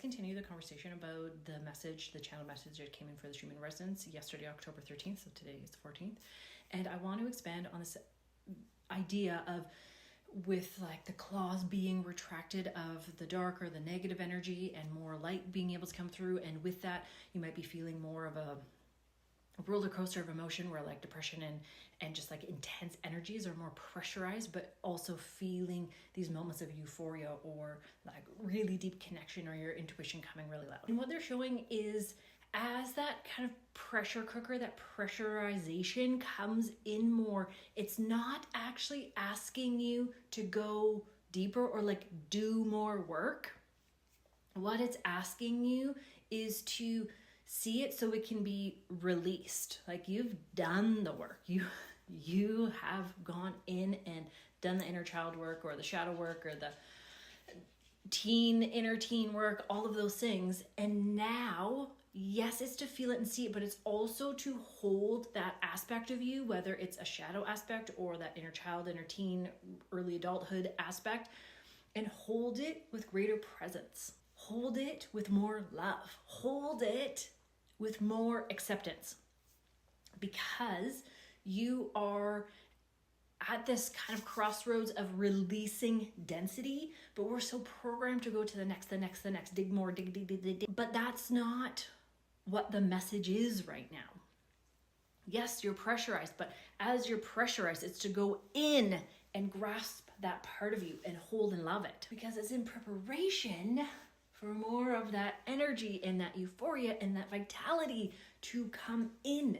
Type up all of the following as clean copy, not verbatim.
continue the conversation about the message, the channel message that came in for the stream in residence yesterday, October 13th. So today is the 14th. And I want to expand on this idea of with like the claws being retracted of the dark or the negative energy and more light being able to come through. And with that, you might be feeling more of a roller coaster of emotion where like depression and just like intense energies are more pressurized, but also feeling these moments of euphoria or like really deep connection or your intuition coming really loud. And what they're showing is as that kind of pressure cooker, that pressurization comes in more, it's not actually asking you to go deeper or like do more work. What it's asking you is to see it so it can be released. Like you've done the work. You have gone in and done the inner child work or the shadow work or the inner teen work, all of those things. And now, yes, it's to feel it and see it, but it's also to hold that aspect of you, whether it's a shadow aspect or that inner child, inner teen, early adulthood aspect, and hold it with greater presence. Hold it with more love. Hold it with more acceptance, because you are at this kind of crossroads of releasing density, but we're so programmed to go to the next, dig more, dig. But that's not what the message is right now. Yes, you're pressurized, but as you're pressurized, it's to go in and grasp that part of you and hold and love it, because it's in preparation for more of that energy and that euphoria and that vitality to come in.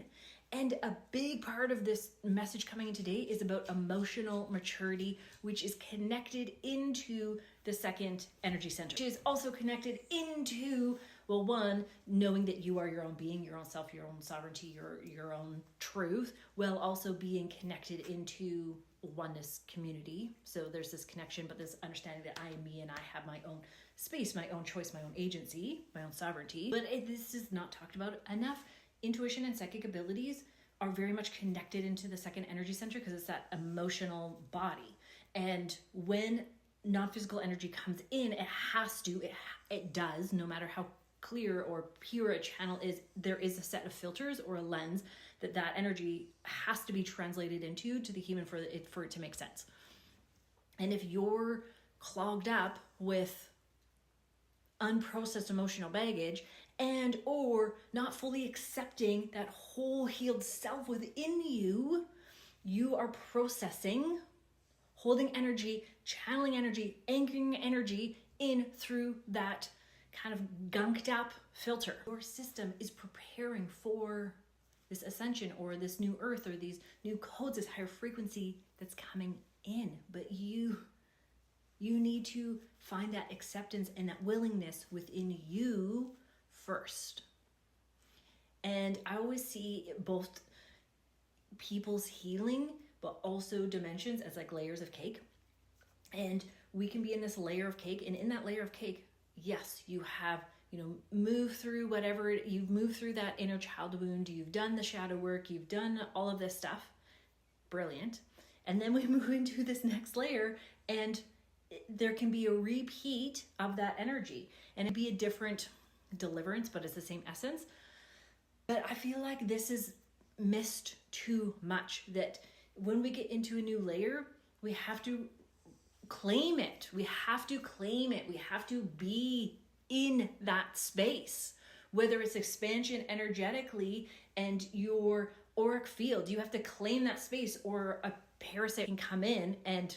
And a big part of this message coming in today is about emotional maturity, which is connected into the second energy center, which is also connected into, well, one, knowing that you are your own being, your own self, your own sovereignty, your own truth, while also being connected into oneness community. So there's this connection, but this understanding that I am me and I have my own space, my own choice, my own agency, my own sovereignty. But this is not talked about enough. Intuition and psychic abilities are very much connected into the second energy center because it's that emotional body. And when non-physical energy comes in, it does, no matter how clear or pure a channel is, there is a set of filters or a lens that energy has to be translated into to the human for it to make sense. And if you're clogged up with unprocessed emotional baggage and or not fully accepting that whole healed self within you, you are processing, holding energy, channeling energy, anchoring energy in through that kind of gunked up filter. Your system is preparing for this ascension or this new earth or these new codes, this higher frequency that's coming in. But you need to find that acceptance and that willingness within you first. And I always see both people's healing, but also dimensions as like layers of cake. And we can be in this layer of cake, and in that layer of cake, yes, you have, moved through whatever, you've moved through that inner child wound, you've done the shadow work, you've done all of this stuff. Brilliant. And then we move into this next layer, and there can be a repeat of that energy, and it'd be a different deliverance, but it's the same essence. But I feel like this is missed too much, that when we get into a new layer, we have to claim it. We have to claim it. We have to be in that space, whether it's expansion energetically and your auric field, you have to claim that space, or a parasite can come in and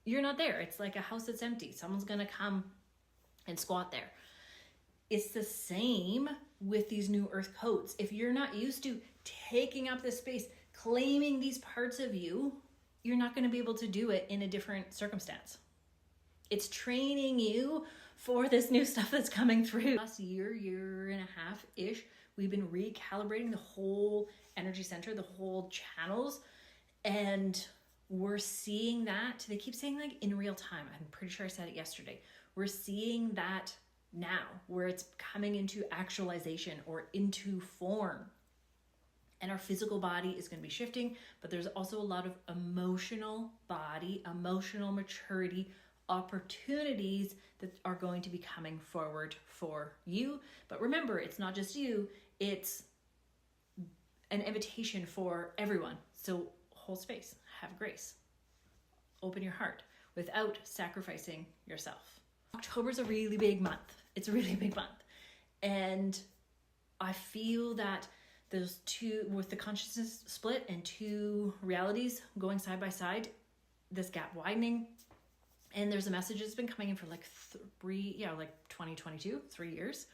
you're not there. It's like a house that's empty. Someone's going to come and squat there. It's the same with these new earth codes. If you're not used to taking up this space, claiming these parts of you, you're not going to be able to do it in a different circumstance. It's training you for this new stuff that's coming through. Last year and a half-ish, we've been recalibrating the whole energy center, the whole channels, and we're seeing that. They keep saying like in real time. I'm pretty sure I said it yesterday. We're seeing that now, where it's coming into actualization or into form. And our physical body is going to be shifting, but there's also a lot of emotional body, emotional maturity opportunities that are going to be coming forward for you. But remember, it's not just you, it's an invitation for everyone. So hold space, have grace, open your heart without sacrificing yourself. October's a really big month. It's a really big month. And I feel that those two, with the consciousness split and two realities going side by side, this gap widening, and there's a message that's been coming in for like 2022, 3 years.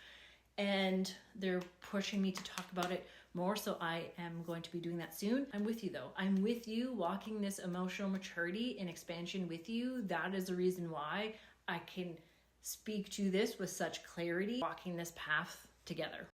And they're pushing me to talk about it more. So I am going to be doing that soon. I'm with you though. I'm with you, walking this emotional maturity and expansion with you. That is the reason why I can speak to this with such clarity, walking this path together.